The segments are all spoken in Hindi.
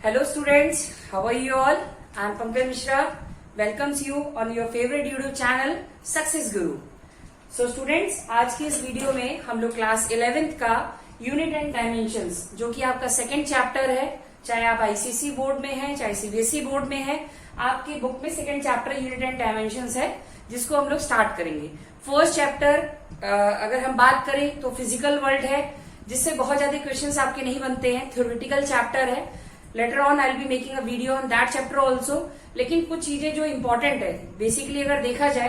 Hello students, how are you all? I am Pankaj Mishra. Welcomes you on your favorite YouTube channel Success Guru. So students, आज की इस वीडियो में हम लोग क्लास 11th का यूनिट एंड डायमेंशंस जो कि आपका सेकेंड चैप्टर है, चाहे आप आईसीएसई बोर्ड में हैं, चाहे सीबीएसई बोर्ड में हैं, आपकी बुक में second chapter unit and dimensions है जिसको हम लोग स्टार्ट करेंगे। फर्स्ट चैप्टर अगर हम बात करें तो फिजिकल वर्ल्ड है, जिससे बहुत ज्यादा क्वेश्चंस आपके नहीं बनते हैं, थ्योरेटिकल चैप्टर है। Later on I will be making a video on that chapter also. लेकिन कुछ चीजें जो इंपॉर्टेंट है, बेसिकली अगर देखा जाए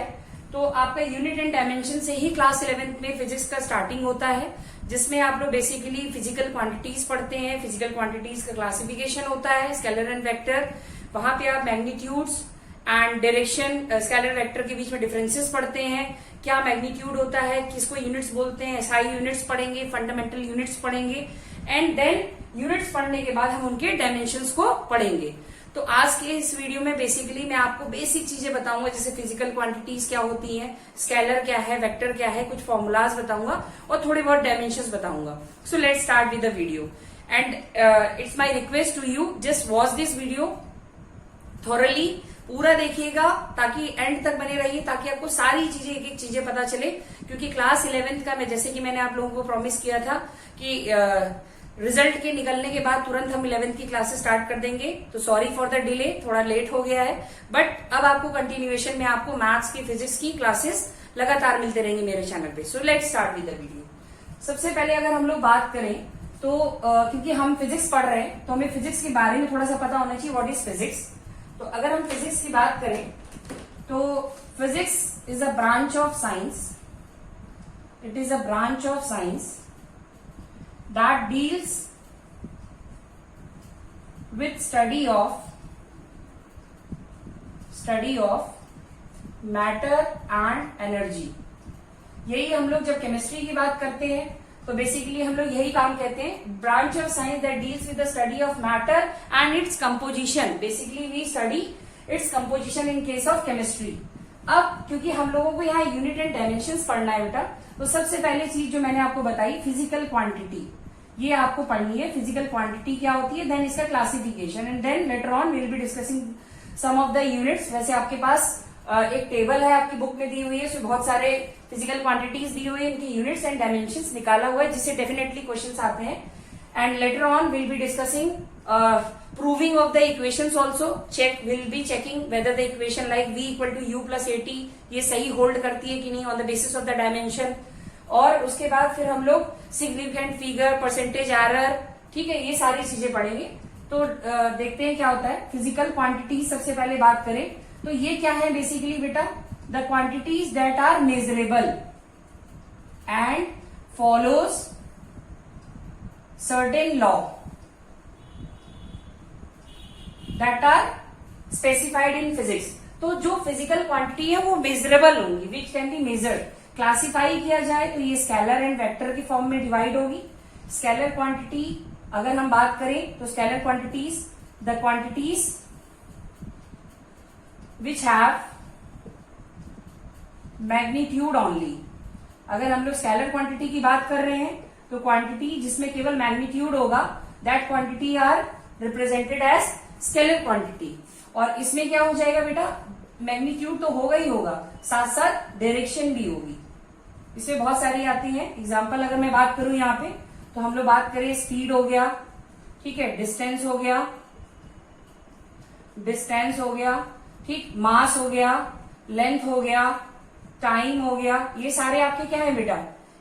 तो आपका यूनिट एंड डायमेंशन से ही क्लास 11th में फिजिक्स का स्टार्टिंग होता है, जिसमें आप लोग बेसिकली फिजिकल क्वांटिटीज पढ़ते हैं। फिजिकल क्वांटिटीज का क्लासिफिकेशन होता है, स्केलर एंड वेक्टर। वहां पे आप magnitudes and direction, scalar vector के बीच में डिफरेंसेस पढ़ते हैं, क्या मैग्नीट्यूड होता है, किसको यूनिट्स बोलते हैं, एसआई यूनिट्स पढ़ेंगे, फंडामेंटल यूनिट्स पढ़ेंगे एंड देन यूनिट्स पढ़ने के बाद हम उनके डायमेंशंस को पढ़ेंगे। तो आज के इस वीडियो में बेसिकली मैं आपको बेसिक चीजें बताऊंगा, जैसे फिजिकल क्वांटिटीज क्या होती हैं, स्केलर क्या है, वेक्टर क्या है, कुछ फॉर्मूलाज बताऊंगा और थोड़े बहुत डायमेंशंस बताऊंगा। So let's start with the video and it's my request to you, just watch this video thoroughly, पूरा देखिएगा ताकि एंड तक बने रहिए, ताकि आपको सारी चीजें एक एक चीजें पता चले। क्योंकि क्लास 11th का मैं जैसे कि मैंने आप लोगों को प्रॉमिस किया था कि रिजल्ट के निकलने के बाद तुरंत हम 11th की क्लासेस स्टार्ट कर देंगे। तो सॉरी फॉर द डिले, थोड़ा लेट हो गया है, बट अब आपको कंटिन्यूएशन में आपको मैथ्स की, फिजिक्स की क्लासेस लगातार मिलते रहेंगे मेरे चैनल पे। सो let's start with the video. सबसे पहले अगर हम लोग बात करें तो क्योंकि हम फिजिक्स पढ़ रहे हैं तो हमें फिजिक्स के बारे में थोड़ा सा पता होना चाहिए, व्हाट इज फिजिक्स। तो अगर हम फिजिक्स की बात करें तो physics is a branch of science, it is a branch of science that deals with study of matter and energy। यही हम लोग जब केमिस्ट्री की बात करते हैं तो बेसिकली हम लोग यही काम कहते हैं, branch of science that deals with the study of matter and its composition. Basically we study its composition in case of chemistry. अब क्योंकि हम लोगों को यहाँ यूनिट एंड डायमेंशंस पढ़ना है बेटा, तो सबसे पहले चीज जो मैंने आपको बताई, फिजिकल क्वांटिटी, ये आपको पढ़नी है। फिजिकल क्वांटिटी क्या होती है, देन इसका classification and then later on we will be discussing some of the units. वैसे आपके पास एक टेबल है आपकी बुक में दी हुई है, उसमें बहुत सारे फिजिकल क्वांटिटीज दी हुई है, इनकी यूनिट्स एंड डायमेंशंस निकाला हुआ है, जिससे डेफिनेटली क्वेश्चंस आते हैं। And later on will be discussing proving of the equations also. Will be checking whether the equation like v equal to u plus at ये सही होल्ड करती है कि नहीं on the basis of the dimension. और उसके बाद फिर हम लोग सिग्निफिकेंट फिगर, परसेंटेज एरर, ठीक है, ये सारी चीजें पढ़ेंगे। तो देखते हैं क्या होता है। फिजिकल क्वांटिटी सबसे पहले बात करें तो ये क्या है बेसिकली बेटा, the quantities that are measurable and follows certain law that are specified in physics. तो जो फिजिकल क्वांटिटी है वो मेजरेबल होंगी, which can be measured. Classify किया जाए तो ये स्केलर एंड वेक्टर के फॉर्म में डिवाइड होगी। स्केलर क्वांटिटी अगर हम बात करें तो scalar quantities, the quantities which have magnitude only. अगर हम लोग स्केलर क्वांटिटी की बात कर रहे हैं तो क्वांटिटी जिसमें केवल मैग्नीट्यूड होगा, that quantity are represented as scalar quantity. और इसमें क्या हो जाएगा बेटा, मैग्नीट्यूड तो होगा ही होगा, साथ साथ डायरेक्शन भी होगी। इसमें बहुत सारी आती हैं। एग्जाम्पल अगर मैं बात करूं यहाँ पे तो हम लोग बात करें, स्पीड हो गया, ठीक है, डिस्टेंस हो गया, ठीक, मास हो गया, लेंथ हो गया, टाइम हो गया, ये सारे आपके क्या है बेटा,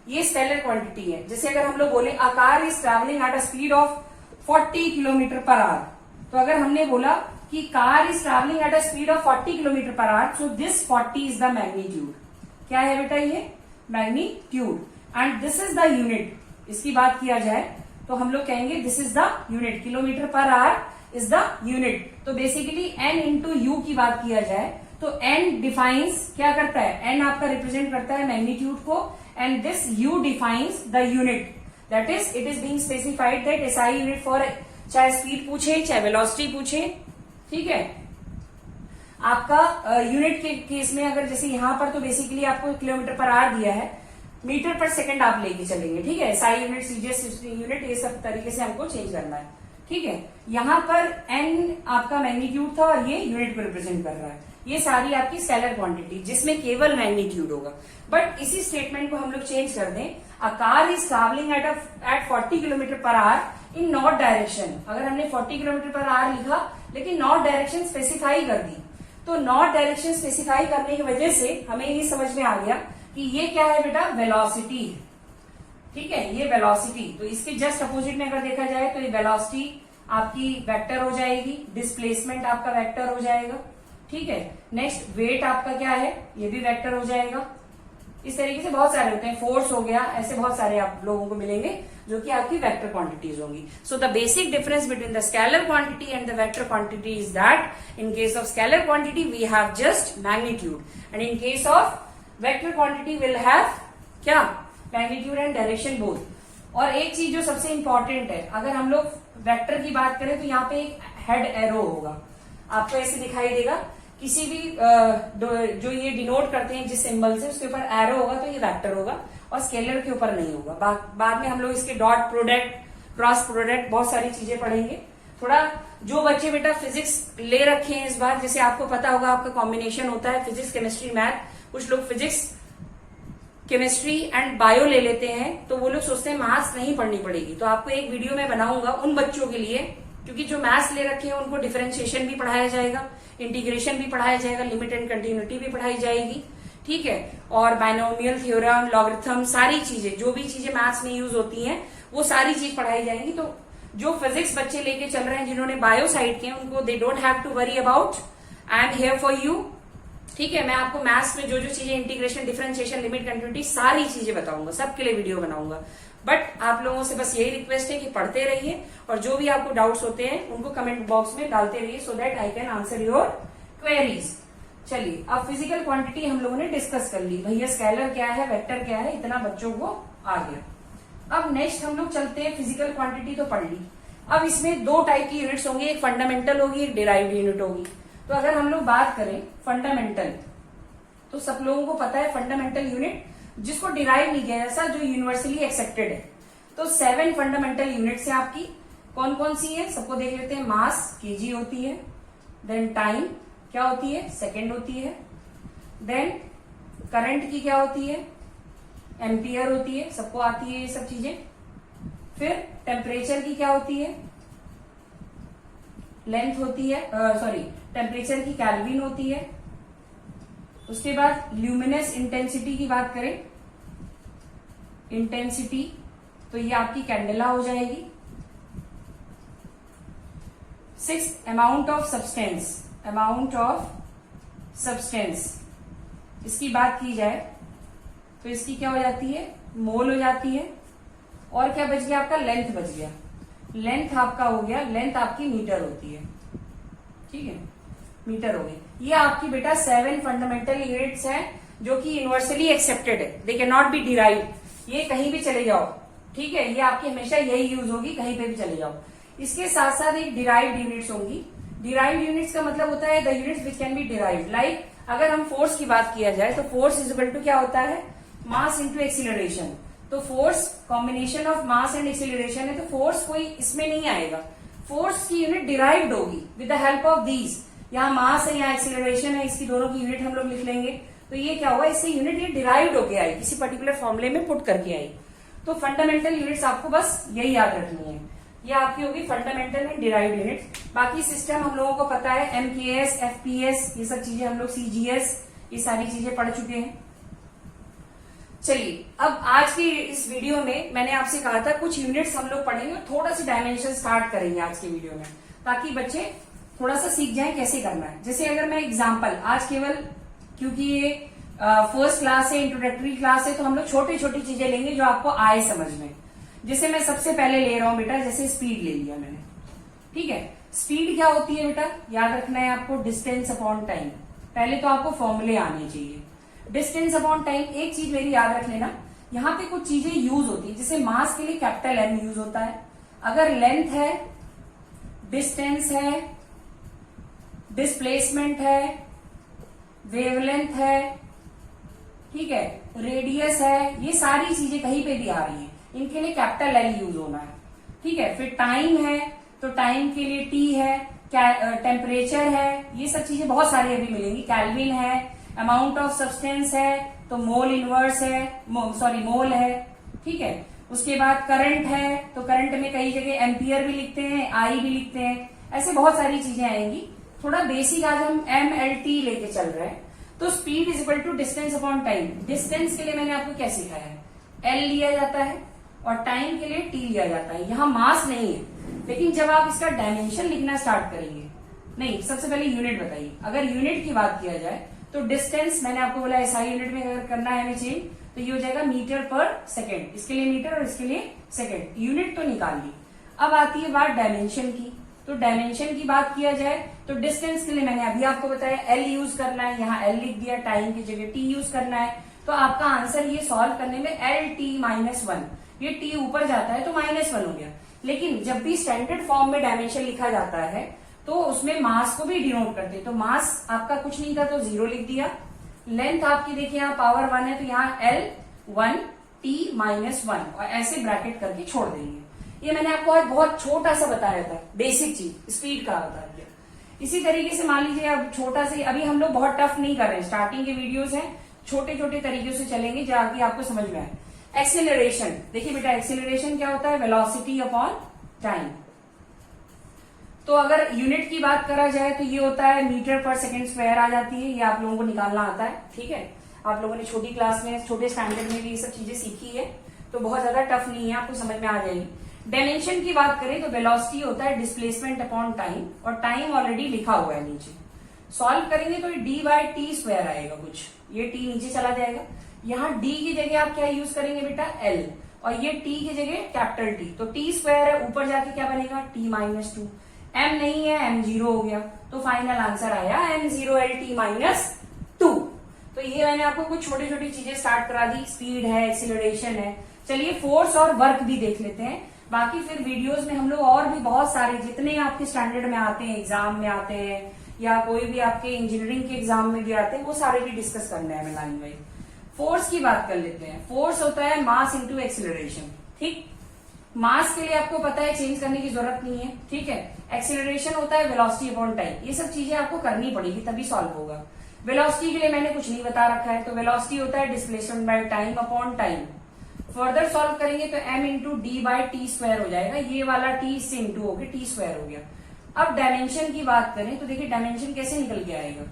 ये स्केलर क्वांटिटी है। जैसे अगर हम लोग बोले a car is travelling at a speed of 40 kilometre per hour, तो अगर हमने बोला कि car is travelling at a speed of 40 kilometre per hour, so this 40 is the magnitude. क्या है बेटा, ये magnitude and this is the unit. इसकी बात किया जाए तो हम लोग कहेंगे this is the unit, kilometre per hour is the unit. तो बेसिकली n इंटू यू की बात किया जाए तो n डिफाइंस क्या करता है, n आपका रिप्रेजेंट करता है मैग्नीट्यूड को and this u defines the unit, that is it is being specified that SI unit for, चाहे स्पीड पूछे चाहे वेलोसिटी पूछे, ठीक है। आपका यूनिट के केस में अगर जैसे यहां पर तो बेसिकली आपको किलोमीटर पर आवर दिया है, मीटर पर सेकंड आप लेके चलेंगे, ठीक है, एसआई यूनिट, सीजीएस यूनिट, ये सब तरीके से हमको चेंज करना है, ठीक है, यहाँ पर n आपका मैग्नीट्यूड था और ये यूनिट को रिप्रेजेंट कर रहा है। ये सारी आपकी स्केलर क्वांटिटी जिसमें केवल मैग्नीट्यूड होगा। बट इसी स्टेटमेंट को हम लोग चेंज कर दें, a car is travelling eight 40 kilometre per hour in north direction. अगर हमने 40 किलोमीटर पर आवर लिखा लेकिन नॉर्थ डायरेक्शन स्पेसिफाई कर दी, तो नॉर्थ डायरेक्शन स्पेसिफाई करने की वजह से हमें ये समझ में आ गया कि ये क्या है बेटा, वेलोसिटी। ठीक है, ये वेलोसिटी। तो इसके जस्ट अपोजिट में अगर देखा जाए तो ये वेलोसिटी आपकी वेक्टर हो जाएगी, डिस्प्लेसमेंट आपका वेक्टर हो जाएगा। ठीक है, नेक्स्ट वेट आपका क्या है, ये भी वेक्टर हो जाएगा। इस तरीके से बहुत सारे होते हैं, फोर्स हो गया, ऐसे बहुत सारे आप लोगों को मिलेंगे जो कि आपकी वेक्टर क्वांटिटीज होंगी। So the basic difference between the scalar quantity and the vector quantity is that in case of scalar quantity we have just magnitude and in case of vector quantity will have क्या, मैग्नीट्यूड एंड डायरेक्शन बोथ। और एक चीज जो सबसे इंपॉर्टेंट है, अगर हम लोग वेक्टर की बात करें तो यहाँ पे एक हेड एरो होगा, आपको ऐसे दिखाई देगा। किसी भी जो ये डिनोट करते हैं जिस सिंबल से, उसके ऊपर एरो होगा तो ये वेक्टर होगा और स्केलर के ऊपर नहीं होगा। बाद में हम लोग इसके डॉट प्रोडक्ट, क्रॉस प्रोडक्ट, बहुत सारी चीजें पढ़ेंगे। थोड़ा जो बच्चे बेटा फिजिक्स ले रखे हैं इस बार, जैसे आपको पता होगा आपका कॉम्बिनेशन होता है फिजिक्स केमिस्ट्री मैथ, कुछ लोग फिजिक्स केमिस्ट्री एंड बायो ले लेते हैं, तो वो लोग सोचते हैं मैथ्स नहीं पढ़नी पड़ेगी। तो आपको एक वीडियो में बनाऊंगा उन बच्चों के लिए, क्योंकि जो मैथ्स ले रखे हैं उनको डिफरेंशिएशन भी पढ़ाया जाएगा, इंटीग्रेशन भी पढ़ाया जाएगा, लिमिट एंड कंटिन्यूटी भी पढ़ाई जाएगी। ठीक है, और बाइनोमियल थ्योरम, लॉगरिथम, सारी चीजें जो भी चीजें मैथ्स में यूज होती हैं वो सारी चीज पढ़ाई जाएंगी। तो जो फिजिक्स बच्चे लेके चल रहे हैं, जिन्होंने बायो साइड के, उनको they don't have to worry about, I am here for you. ठीक है, मैं आपको मैथ्स में जो जो चीजें इंटीग्रेशन, डिफरेंशिएशन, लिमिट, कंटिन्यूटी, सारी चीजें बताऊंगा, सबके लिए वीडियो बनाऊंगा। बट आप लोगों से बस यही रिक्वेस्ट है कि पढ़ते रहिए और जो भी आपको डाउट्स होते हैं उनको कमेंट बॉक्स में डालते रहिए, so that I can answer your queries. चलिए, अब फिजिकल क्वांटिटी हम लोगों ने डिस्कस कर ली, भैया स्केलर क्या है, वेक्टर क्या है, इतना बच्चों को आ गया। अब नेक्स्ट हम लोग चलते हैं, फिजिकल क्वांटिटी तो पढ़ ली। अब इसमें दो टाइप की यूनिट्स होंगी, एक फंडामेंटल होगी, एक डिराइव्ड यूनिट होगी। तो अगर हम लोग बात करें फंडामेंटल, तो सब लोगों को पता है फंडामेंटल यूनिट जिसको डिराइव नहीं किया, ऐसा जो यूनिवर्सली एक्सेप्टेड है। तो 7 फंडामेंटल यूनिट्स है आपकी। कौन कौन सी है, सबको देख लेते हैं। मास केजी होती है, देन टाइम क्या होती है, सेकेंड होती है, देन करंट की क्या होती है, एम्पियर होती है, सबको आती है ये सब चीजें। फिर टेम्परेचर की क्या होती है, लेंथ होती है, सॉरी टेम्परेचर की केल्विन होती है। उसके बाद ल्यूमिनस इंटेंसिटी की बात करें, इंटेंसिटी तो ये आपकी कैंडेला हो जाएगी। 6 amount of substance, amount of substance इसकी बात की जाए तो इसकी क्या हो जाती है, मोल हो जाती है। और क्या बच गया आपका, लेंथ बच गया। लेंथ आपका हो गया, लेंथ आपकी मीटर होती है। ठीक है, मीटर हो गई। ये आपकी बेटा 7 फंडामेंटल यूनिट्स हैं जो कि यूनिवर्सली एक्सेप्टेड है, they can not be derive. ये कहीं भी चले जाओ, ठीक है, ये आपकी हमेशा यही यूज होगी, कहीं पे भी चले जाओ। इसके साथ साथ एक डिराइव्ड यूनिट्स होंगी। डिराइव्ड यूनिट्स का मतलब होता है the units which can B derived. Like अगर हम फोर्स की बात किया जाए तो फोर्स इज इक्वल टू क्या होता है, मास इंटू एक्सीलरेशन। तो force combination of mass and acceleration है, तो फोर्स कोई इसमें नहीं आएगा। फोर्स की यूनिट डिराइव्ड होगी with the help of these. यहाँ मास है, यहाँ एक्सीलरेशन है, इसकी दोनों की यूनिट हम लोग लिख लेंगे। तो ये क्या हुआ, इससे यूनिट ये डिराइव्ड होके आई, किसी पर्टिकुलर फॉर्मूले में पुट करके आई। तो फंडामेंटल यूनिट्स आपको बस यही याद रखनी है, ये आपकी होगी फंडामेंटल एंड डिराइव्ड यूनिट्स। बाकी सिस्टम हम लोगों को पता है, एमकेएस, एफपीएस, ये सब चीजें हम लोग, सीजीएस, ये सारी चीजें पढ़ चुके हैं। चलिए, अब आज की इस वीडियो में मैंने आपसे कहा था कुछ यूनिट्स हम लोग पढ़ेंगे, थोड़ा सा डायमेंशन स्टार्ट करेंगे आज के वीडियो में, ताकि बच्चे थोड़ा सा सीख जाएं कैसे करना है। जैसे अगर मैं एग्जांपल आज केवल, क्योंकि ये फर्स्ट क्लास है, इंट्रोडक्टरी क्लास है, तो हम लोग छोटी छोटी चीजें लेंगे जो आपको आए समझ में। जैसे मैं सबसे पहले ले रहा हूं बेटा, जैसे स्पीड ले लिया मैंने। ठीक है, स्पीड क्या होती है बेटा, याद रखना है आपको, डिस्टेंस अपॉन टाइम। पहले तो आपको फॉर्मूले आने चाहिए। डिस्टेंस अपॉन टाइम, एक चीज मेरी याद रख लेना, यहाँ पे कुछ चीजें यूज होती है। जैसे मास के लिए कैपिटल एम यूज होता है, अगर लेंथ है, डिस्टेंस है, डिस्प्लेसमेंट है, वेवलेंथ है, ठीक है, रेडियस है, ये सारी चीजें कहीं पे भी आ रही है, इनके लिए कैपिटल एल यूज होना है। ठीक है, फिर टाइम है, तो टाइम के लिए टी है, टेम्परेचर है, ये सब चीजें बहुत सारी अभी मिलेंगी। कैल्विन है, अमाउंट ऑफ सब्सटेंस है, तो मोल इनवर्स है, मोल है, ठीक है। उसके बाद करंट है, तो करंट में कई जगह एम्पियर भी लिखते हैं, आई भी लिखते हैं, ऐसे बहुत सारी चीजें आएंगी। थोड़ा बेसिक आज हम MLT लेके चल रहे हैं। तो speed is equal to distance upon time. Distance के लिए मैंने आपको क्या सिखाया है, L लिया जाता है और टाइम के लिए T लिया जाता है। यहाँ मास नहीं है, लेकिन जब आप इसका डायमेंशन लिखना स्टार्ट करेंगे, नहीं सबसे पहले यूनिट बताइए। अगर यूनिट की बात किया जाए तो डिस्टेंस मैंने आपको बोला SI यूनिट में अगर करना है हमें चेंज, तो ये हो जाएगा मीटर पर सेकेंड। इसके लिए मीटर और इसके लिए सेकेंड, यूनिट तो निकाल ली। अब आती है बात डायमेंशन की। तो डायमेंशन की बात किया जाए तो डिस्टेंस के लिए मैंने अभी आपको बताया L यूज करना है, यहाँ L लिख दिया, टाइम की जगह T यूज करना है। तो आपका आंसर ये सॉल्व करने में LT-1, ये T ऊपर जाता है तो -1 हो गया। लेकिन जब भी स्टैंडर्ड फॉर्म में डायमेंशन लिखा जाता है तो उसमें मास को भी डिनोट करते हैं। तो मास आपका कुछ नहीं था तो 0 लिख दिया। लेंथ आपकी देखिए यहाँ पावर 1 है तो यहाँ L1 T-1 और ऐसे ब्रैकेट करके छोड़ देंगे। ये मैंने आपको आज बहुत छोटा सा बताया था, बेसिक चीज स्पीड का बता दिया। इसी तरीके से मान लीजिए अब छोटा से, अभी हम लोग बहुत टफ नहीं कर रहे हैं, स्टार्टिंग के वीडियोस हैं, छोटे छोटे तरीके से चलेंगे जो आगे आपको समझ में आए। एक्सेलरेशन, देखिए बेटा एक्सेलरेशन क्या होता है, वेलोसिटी अपॉन टाइम। तो अगर यूनिट की बात करा जाए तो ये होता है मीटर पर सेकेंड स्क्वायर आ जाती है, ये आप लोगों को निकालना आता है, ठीक है। आप लोगों ने छोटी क्लास में, छोटे स्टैंडर्ड में भी ये सब चीजें सीखी है, तो बहुत ज्यादा टफ नहीं है, आपको समझ में आ जाएगी। डायमेंशन की बात करें तो वेलोसिटी होता है डिस्प्लेसमेंट अपॉन टाइम, और टाइम ऑलरेडी लिखा हुआ है नीचे। सॉल्व करेंगे तो d/t² आएगा कुछ, ये t नीचे चला जाएगा। यहाँ d की जगह आप क्या यूज करेंगे बेटा, L, और ये t की जगह कैपिटल T, तो t² है, ऊपर जाके क्या बनेगा T-2। m नहीं है, m 0 हो गया, तो फाइनल आंसर आया m0LT-2। तो ये मैंने आपको कुछ छोटी छोटी चीजें स्टार्ट करा दी, स्पीड है, एक्सीलरेशन है। चलिए फोर्स और वर्क भी देख लेते हैं, बाकी फिर वीडियोस में हम लोग और भी बहुत सारे जितने आपके स्टैंडर्ड में आते हैं, एग्जाम में आते हैं, या कोई भी आपके इंजीनियरिंग के एग्जाम में भी आते हैं, वो सारे भी डिस्कस करने हैं लाइन वाइज। फोर्स की बात कर लेते हैं। फोर्स होता है मास इंटू एक्सीलरेशन, ठीक। मास के लिए आपको पता है चेंज करने की जरूरत नहीं है, ठीक है। एक्सीलरेशन होता है वेलोसिटी अपॉन टाइम, ये सब चीजें आपको करनी पड़ेगी तभी सॉल्व होगा। वेलोसिटी के लिए मैंने कुछ नहीं बता रखा है, तो वेलोसिटी होता है displacement by time upon time. Further solve करेंगे तो m इंटू d/t² हो जाएगा, ये वाला t इससे इंटू हो गया, t² हो गया। अब डायमेंशन की बात करें तो देखिए डायमेंशन कैसे निकल के आएगा।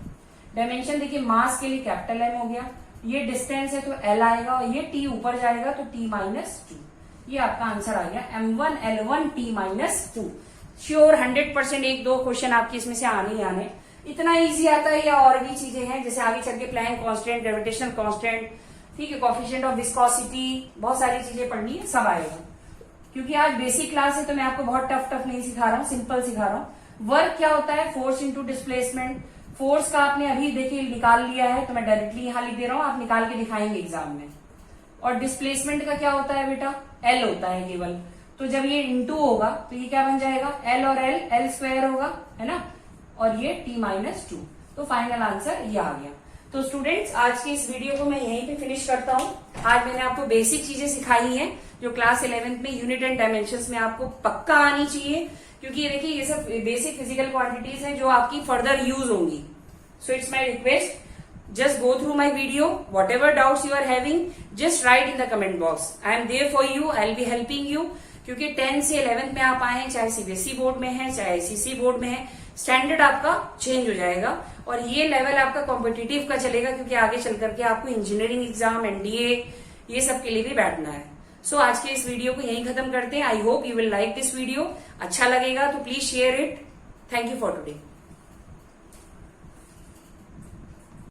डायमेंशन देखिए मास के लिए कैपिटल M हो गया, ये डिस्टेंस है तो L आएगा, और ये t ऊपर जाएगा तो T-2। ये आपका आंसर आ गया M1L1 T-2। श्योर 100% 1-2 क्वेश्चन आपके इसमें से आने ही आने, इतना इजी आता है, या और भी चीजें हैं जैसे आगे चल के प्लैंक कांस्टेंट, ग्रेविटेशनल कांस्टेंट, ठीक है, कोएफिशिएंट ऑफ विस्कोसिटी, बहुत सारी चीजें पढ़नी है, सब आएगा। क्योंकि आज बेसिक क्लास है तो मैं आपको बहुत टफ नहीं सिखा रहा हूँ, सिंपल सिखा रहा हूँ। वर्क क्या होता है, फोर्स इंटू डिस्प्लेसमेंट। फोर्स का आपने अभी देखिए निकाल लिया है तो मैं डायरेक्टली यहाँ लिख दे रहा हूँ, आप निकाल के दिखाएंगे एग्जाम में। और डिस्प्लेसमेंट का क्या होता है बेटा, L होता है केवल, तो जब ये इंटू होगा तो ये क्या बन जाएगा, L और L² होगा, है ना, और ये T-2। तो फाइनल आंसर ये आ गया। तो स्टूडेंट्स आज की इस वीडियो को मैं यहीं पे फिनिश करता हूँ। आज मैंने आपको बेसिक चीजें सिखाई हैं जो क्लास 11th में यूनिट एंड डायमेंशंस में आपको पक्का आनी चाहिए, क्योंकि ये देखिए ये सब बेसिक फिजिकल क्वांटिटीज हैं जो आपकी फर्दर यूज होंगी। So it's my request, just go through my video, whatever doubts you are having just write in the comment box. I am there for you, I'll be helping you, क्योंकि 10 से 11th में आप आए हैं, चाहे CBSE बोर्ड में है चाहे ICSE बोर्ड में है, स्टैंडर्ड आपका चेंज हो जाएगा और ये लेवल आपका कॉम्पिटिटिव का चलेगा, क्योंकि आगे चल करके आपको इंजीनियरिंग एग्जाम, NDA ये सब के लिए भी बैठना है। सो आज के इस वीडियो को यहीं खत्म करते हैं। I hope you will like this video. अच्छा लगेगा तो please share it. Thank you for today.